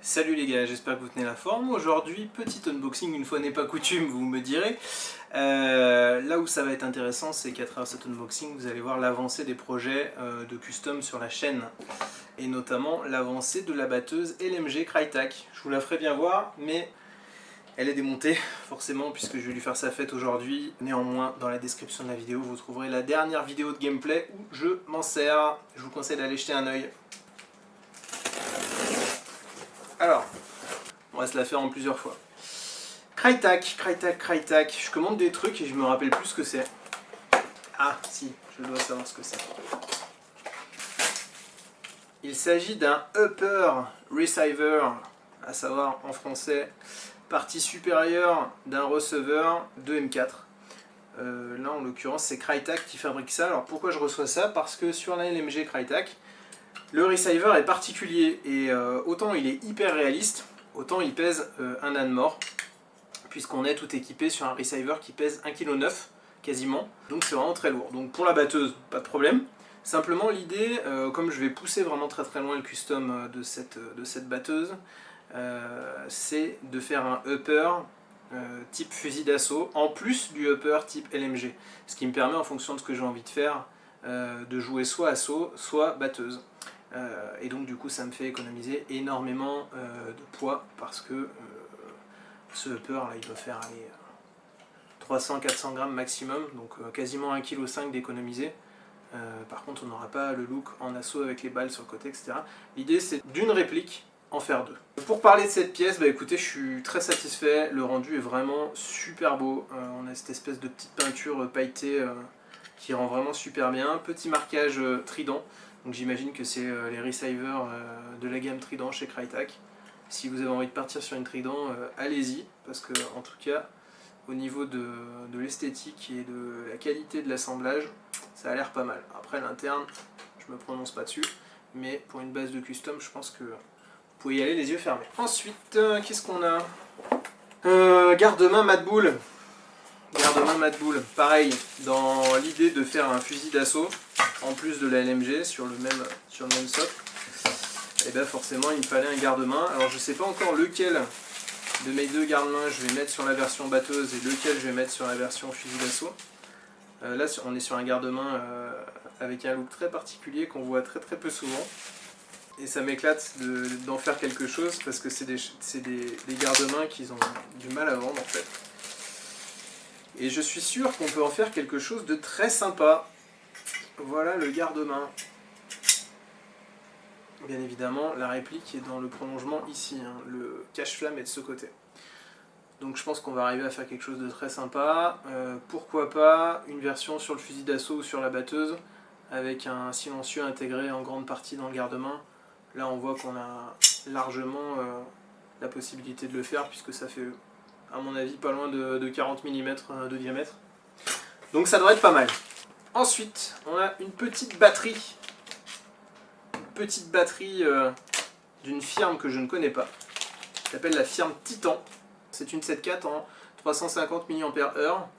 Salut les gars, j'espère que vous tenez la forme. Aujourd'hui, petit unboxing, une fois n'est pas coutume, vous me direz. Là où ça va être intéressant, c'est qu'à travers cet unboxing, vous allez voir l'avancée des projets de custom sur la chaîne. Et notamment l'avancée de la batteuse LMG Crytac. Je vous la ferai bien voir, mais elle est démontée, forcément, puisque je vais lui faire sa fête aujourd'hui. Néanmoins, dans la description de la vidéo, vous trouverez la dernière vidéo de gameplay où je m'en sers. Je vous conseille d'aller jeter un œil. Alors, on va se la faire en plusieurs fois. Crytac. Je commande des trucs et je me rappelle plus ce que c'est. Ah, si, je dois savoir ce que c'est. Il s'agit d'un upper receiver, à savoir en français, partie supérieure d'un receveur de M4. Là, en l'occurrence, c'est Crytac qui fabrique ça. Alors, pourquoi je reçois ça? Parce que sur la LMG Crytac, le receiver est particulier et autant il est hyper réaliste, autant il pèse un âne mort, puisqu'on est tout équipé sur un receiver qui pèse 1,9 kg quasiment, donc c'est vraiment très lourd. Donc pour la batteuse, pas de problème. Simplement l'idée, comme je vais pousser vraiment très loin le custom de cette batteuse, c'est de faire un upper type fusil d'assaut, en plus du upper type LMG. Ce qui me permet, en fonction de ce que j'ai envie de faire, de jouer soit assaut, soit batteuse. Et donc du coup ça me fait économiser énormément de poids, parce que ce upper là il doit faire 300-400 grammes maximum, donc quasiment 1,5 kg d'économiser. Par contre on n'aura pas le look en assaut avec les balles sur le côté, etc. L'idée c'est d'une réplique en faire deux. Pour parler de cette pièce, bah écoutez, je suis très satisfait, le rendu est vraiment super beau. On a cette espèce de petite peinture pailletée qui rend vraiment super bien. Petit marquage Trident, donc j'imagine que c'est les receivers de la gamme Trident chez Crytac. Si vous avez envie de partir sur une Trident, allez-y, parce que en tout cas, au niveau de l'esthétique et de la qualité de l'assemblage, ça a l'air pas mal. Après l'interne, je me prononce pas dessus, mais pour une base de custom, je pense que vous pouvez y aller les yeux fermés. Ensuite, qu'est-ce qu'on a? Garde-main Madbull. Garde-main Madbull. Pareil, dans l'idée de faire un fusil d'assaut, en plus de la LMG, sur le même socle, et bien forcément il me fallait un garde-main. Alors je sais pas encore lequel de mes deux garde-mains je vais mettre sur la version batteuse et lequel je vais mettre sur la version fusil d'assaut. Là on est sur un garde-main avec un look très particulier qu'on voit très peu souvent. Et ça m'éclate d'en faire quelque chose, parce que c'est des garde-mains qu'ils ont du mal à vendre en fait. Et je suis sûr qu'on peut en faire quelque chose de très sympa. Voilà le garde-main. Bien évidemment, la réplique est dans le prolongement ici, hein. Le cache-flamme est de ce côté. Donc je pense qu'on va arriver à faire quelque chose de très sympa. Pourquoi pas une version sur le fusil d'assaut ou sur la batteuse, avec un silencieux intégré en grande partie dans le garde-main. Là on voit qu'on a largement la possibilité de le faire, puisque ça fait, à mon avis, pas loin de 40 mm de diamètre. Donc ça devrait être pas mal. Ensuite, on a une petite batterie. D'une firme que je ne connais pas, qui s'appelle la firme Titan. C'est une 7.4 en 350 mAh.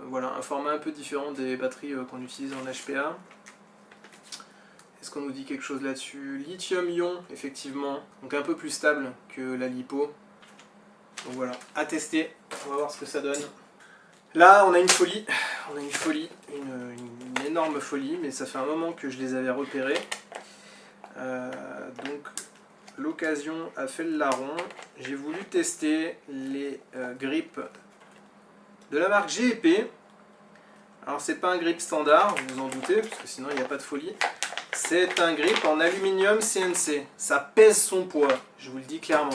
Voilà, un format un peu différent des batteries qu'on utilise en HPA. Est-ce qu'on nous dit quelque chose là-dessus? Lithium-ion, effectivement, donc un peu plus stable que la LiPo. Donc voilà, à tester, on va voir ce que ça donne. Là, on a une folie, une énorme folie, mais ça fait un moment que je les avais repérés. Donc, l'occasion a fait le larron. J'ai voulu tester les grips de la marque GEP. Alors, c'est pas un grip standard, vous vous en doutez, parce que sinon il n'y a pas de folie. C'est un grip en aluminium CNC. Ça pèse son poids, je vous le dis clairement.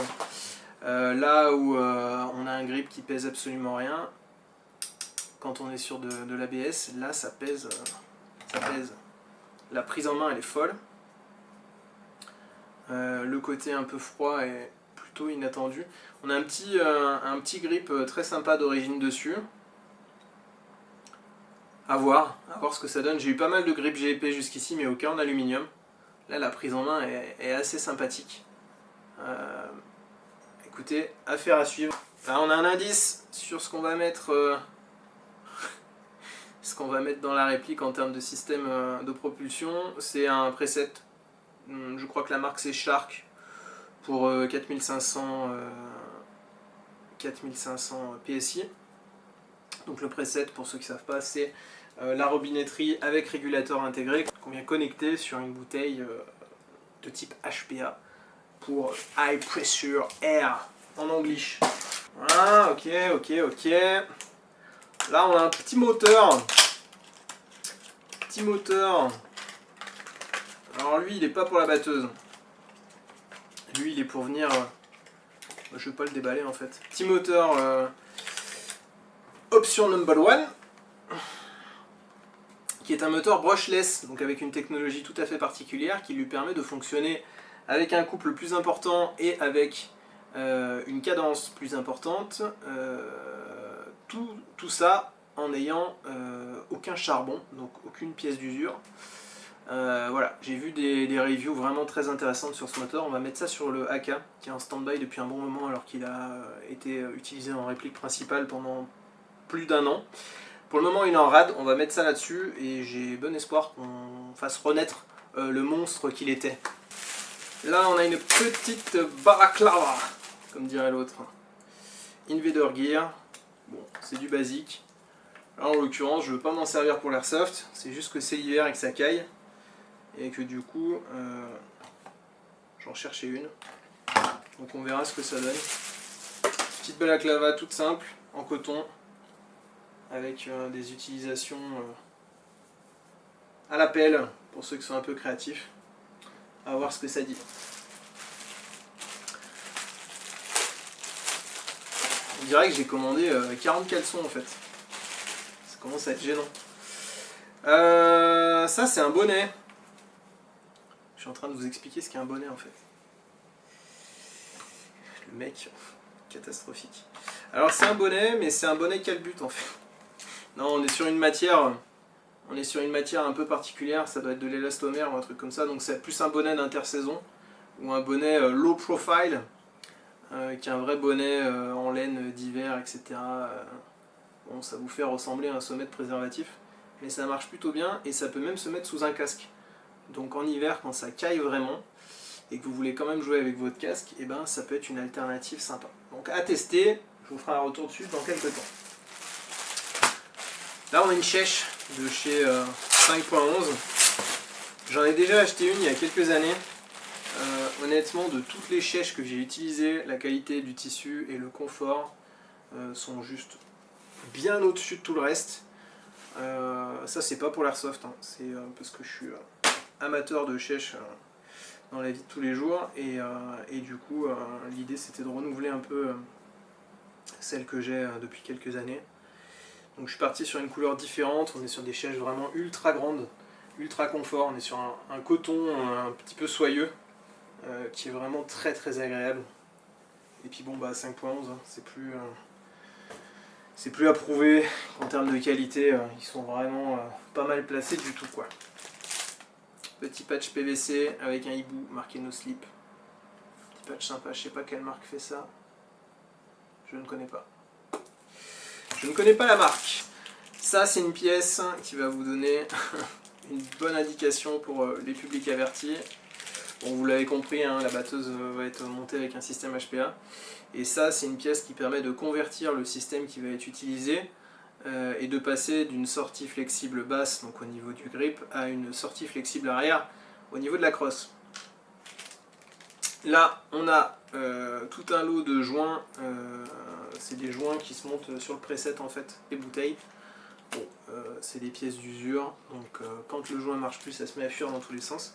Là où on a un grip qui pèse absolument rien, quand on est sur de l'ABS, là ça pèse. La prise en main elle est folle. Le côté un peu froid est plutôt inattendu. On a un petit grip très sympa d'origine dessus. À voir ce que ça donne. J'ai eu pas mal de grips GEP jusqu'ici, mais aucun en aluminium. Là la prise en main est assez sympathique. Écoutez, affaire à suivre. Là on a un indice sur ce qu'on va mettre dans la réplique en termes de système de propulsion. C'est un preset. Je crois que la marque c'est Shark. pour 4500 PSI. Donc le preset, pour ceux qui ne savent pas, c'est la robinetterie avec régulateur intégré qu'on vient connecter sur une bouteille de type HPA pour High Pressure Air en anglish. Voilà, ok. Là on a un petit moteur. Alors lui il est pas pour la batteuse. Lui il est pour venir... je vais pas le déballer en fait. Petit moteur option number one, qui est un moteur brushless, donc avec une technologie tout à fait particulière qui lui permet de fonctionner avec un couple plus important et avec une cadence plus importante, tout ça en n'ayant aucun charbon, donc aucune pièce d'usure. Voilà, j'ai vu des reviews vraiment très intéressantes sur ce moteur. On va mettre ça sur le AK qui est en stand-by depuis un bon moment alors qu'il a été utilisé en réplique principale pendant plus d'1 an. Pour le moment il est en rad, on va mettre ça là-dessus et j'ai bon espoir qu'on fasse renaître le monstre qu'il était. Là on a une petite balaclava, comme dirait l'autre. Invader Gear, bon c'est du basique. Là en l'occurrence je ne veux pas m'en servir pour l'airsoft, c'est juste que c'est l'hiver et que ça caille. Et que du coup j'en cherchais une. Donc on verra ce que ça donne. Petite balaclava toute simple, en coton, avec des utilisations à la pelle, pour ceux qui sont un peu créatifs. À voir ce que ça dit. On dirait que j'ai commandé 40 caleçons en fait. Ça commence à être gênant. Ça c'est un bonnet. Je suis en train de vous expliquer ce qu'est un bonnet en fait. Le mec, catastrophique. Alors c'est un bonnet, mais c'est un bonnet calbut en fait. Non, on est sur une matière un peu particulière, ça doit être de l'élastomère ou un truc comme ça, donc c'est plus un bonnet d'intersaison, ou un bonnet low profile, qui est un vrai bonnet en laine d'hiver, etc. Bon, ça vous fait ressembler à un sommet de préservatif, mais ça marche plutôt bien, et ça peut même se mettre sous un casque. Donc en hiver, quand ça caille vraiment, et que vous voulez quand même jouer avec votre casque, et ben ça peut être une alternative sympa. Donc à tester, je vous ferai un retour dessus dans quelques temps. Là on a une chèche de chez 5.11. J'en ai déjà acheté une il y a quelques années. Honnêtement, de toutes les chèches que j'ai utilisées, la qualité du tissu et le confort sont juste bien au-dessus de tout le reste. Ça c'est pas pour l'airsoft, hein. C'est parce que je suis amateur de chèches dans la vie de tous les jours et du coup l'idée c'était de renouveler un peu celle que j'ai depuis quelques années. Donc je suis parti sur une couleur différente, on est sur des chèches vraiment ultra grandes, ultra confort, on est sur un coton un petit peu soyeux qui est vraiment très très agréable. Et puis bon bah 5.11 hein, c'est plus approuvé en termes de qualité, ils sont vraiment pas mal placés du tout quoi. Petit patch PVC avec un hibou marqué no slip. Petit patch sympa, je sais pas quelle marque fait ça. Je ne connais pas. Je ne connais pas la marque. Ça c'est une pièce qui va vous donner une bonne indication pour les publics avertis. Bon, vous l'avez compris, hein, la batteuse va être montée avec un système HPA. Et ça c'est une pièce qui permet de convertir le système qui va être utilisé et de passer d'une sortie flexible basse, donc au niveau du grip, à une sortie flexible arrière au niveau de la crosse. Là on a tout un lot de joints, c'est des joints qui se montent sur le preset en fait, les bouteilles. Bon, c'est des pièces d'usure, donc quand le joint ne marche plus ça se met à fuir dans tous les sens.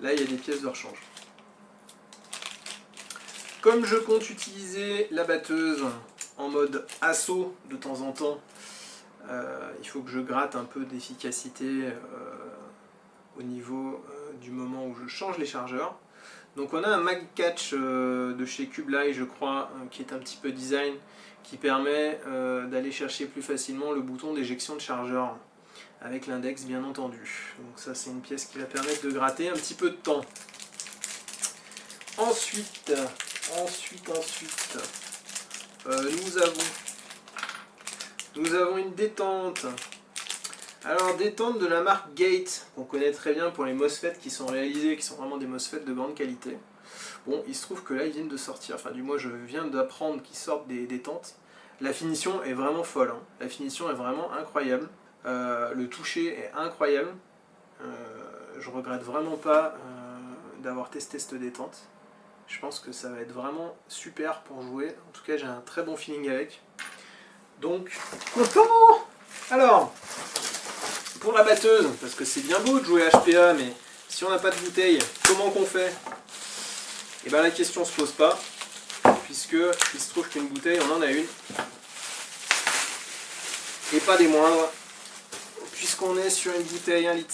Là il y a des pièces de rechange. Comme je compte utiliser la batteuse en mode assaut de temps en temps, il faut que je gratte un peu d'efficacité au niveau du moment où je change les chargeurs. Donc on a un MagCatch de chez Cublite je crois, qui est un petit peu design, qui permet d'aller chercher plus facilement le bouton d'éjection de chargeur, avec l'index bien entendu. Donc ça c'est une pièce qui va permettre de gratter un petit peu de temps. Ensuite, nous avons une détente. Alors détente de la marque Gate, qu'on connaît très bien pour les MOSFET qui sont réalisés, qui sont vraiment des MOSFET de grande qualité. Bon, il se trouve que là, ils viennent de sortir, enfin du moins je viens d'apprendre qu'ils sortent des tentes. La finition est vraiment folle, hein. La finition est vraiment incroyable. Le toucher est incroyable. Je regrette vraiment pas d'avoir testé cette détente. Je pense que ça va être vraiment super pour jouer. En tout cas, j'ai un très bon feeling avec. Donc, content. Alors, pour la batteuse, parce que c'est bien beau de jouer HPA, mais si on n'a pas de bouteille, comment qu'on fait? Et bien la question se pose pas, puisque il se trouve qu'une bouteille, on en a une. Et pas des moindres, puisqu'on est sur une bouteille 1,5 litre.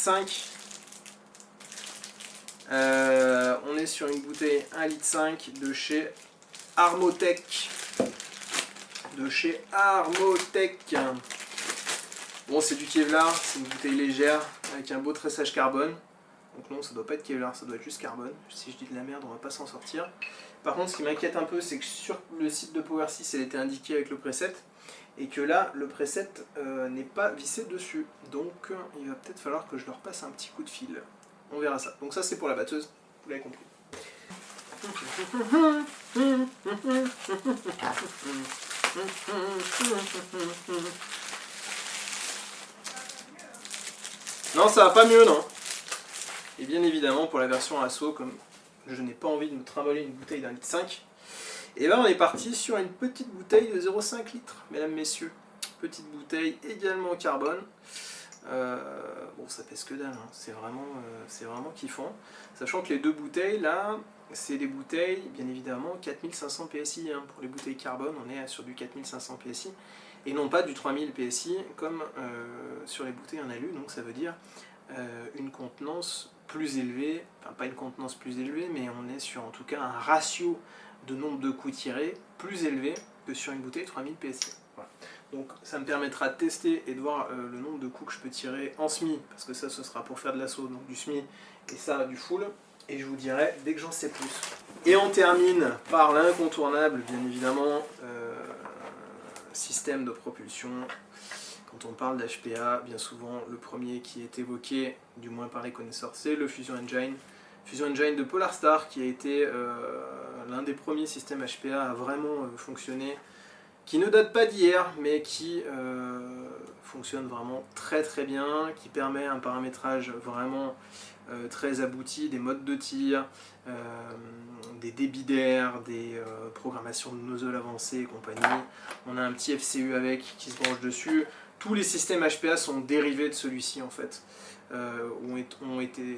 On est sur une bouteille 1,5 litre de chez Armotech. Bon, c'est du Kevlar, c'est une bouteille légère avec un beau tressage carbone. Donc non, ça doit pas être Kevlar, ça doit être juste carbone. Si je dis de la merde, on va pas s'en sortir. Par contre, ce qui m'inquiète un peu, c'est que sur le site de Power 6, elle était indiquée avec le preset. Et que là, le preset n'est pas vissé dessus. Donc, il va peut-être falloir que je leur passe un petit coup de fil. On verra ça. Donc ça, c'est pour la batteuse. Vous l'avez compris. Non, ça va pas mieux, non. Et bien évidemment, pour la version Asso, comme je n'ai pas envie de me trimballer une bouteille d'1,5 litre, et là on est parti sur une petite bouteille de 0,5 litres, mesdames, messieurs. Petite bouteille également en carbone. Bon, ça pèse que dalle, hein. C'est vraiment kiffant. Sachant que les deux bouteilles là, c'est des bouteilles, bien évidemment, 4500 PSI. Hein. Pour les bouteilles carbone, on est sur du 4500 PSI. Et non pas du 3000 PSI comme sur les bouteilles en alu. Donc ça veut dire une contenance plus élevée, enfin pas une contenance plus élevée, mais on est sur en tout cas un ratio de nombre de coups tirés plus élevé que sur une bouteille 3000 PSI. Voilà. Donc ça me permettra de tester et de voir le nombre de coups que je peux tirer en semi, parce que ça ce sera pour faire de l'assaut, donc du semi, et ça du full, et je vous dirai dès que j'en sais plus. Et on termine par l'incontournable, bien évidemment, système de propulsion. Quand on parle d'HPA, bien souvent le premier qui est évoqué, du moins par les connaisseurs, c'est le Fusion Engine. Fusion Engine de Polarstar, qui a été l'un des premiers systèmes HPA à vraiment fonctionner, qui ne date pas d'hier, mais qui fonctionne vraiment très très bien, qui permet un paramétrage vraiment très abouti, des modes de tir, des débits d'air, des programmations de nozzle avancées et compagnie. On a un petit FCU avec qui se branche dessus. Tous les systèmes HPA sont dérivés de celui-ci en fait.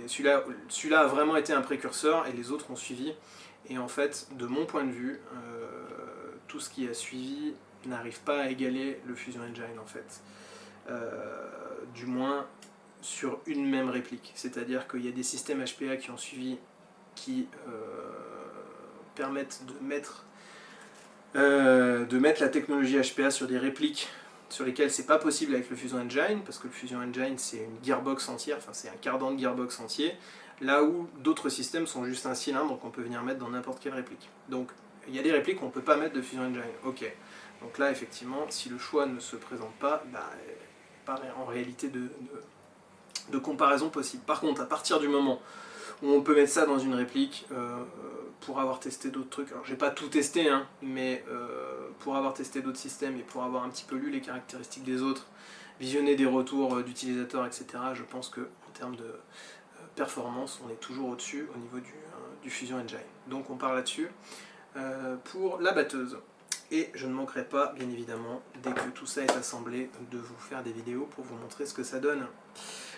Celui-là a vraiment été un précurseur et les autres ont suivi. Et en fait, de mon point de vue, tout ce qui a suivi n'arrive pas à égaler le Fusion Engine en fait. Du moins sur une même réplique. C'est-à-dire qu'il y a des systèmes HPA qui ont suivi qui permettent de mettre la technologie HPA sur des répliques sur lesquelles c'est pas possible avec le Fusion Engine, parce que le Fusion Engine c'est une gearbox entière, enfin c'est un cardan de gearbox entier, là où d'autres systèmes sont juste un cylindre qu'on peut venir mettre dans n'importe quelle réplique. Donc il y a des répliques qu'on ne peut pas mettre de Fusion Engine, ok. Donc là effectivement, si le choix ne se présente pas, pas en réalité de comparaison possible. Par contre, à partir du moment où on peut mettre ça dans une réplique, pour avoir testé d'autres trucs, alors j'ai pas tout testé, hein, mais pour avoir testé d'autres systèmes et pour avoir un petit peu lu les caractéristiques des autres, visionné des retours d'utilisateurs, etc., je pense que en termes de performance, on est toujours au-dessus au niveau du Fusion Engine. Donc on part là-dessus pour la batteuse. Et je ne manquerai pas, bien évidemment, dès que tout ça est assemblé, de vous faire des vidéos pour vous montrer ce que ça donne.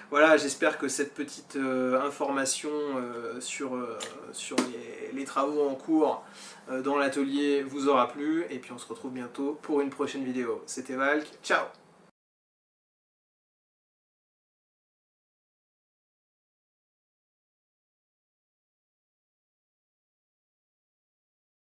Voilà, j'espère que cette petite information sur les travaux en cours dans l'atelier vous aura plu. Et puis on se retrouve bientôt pour une prochaine vidéo. C'était Valk, ciao!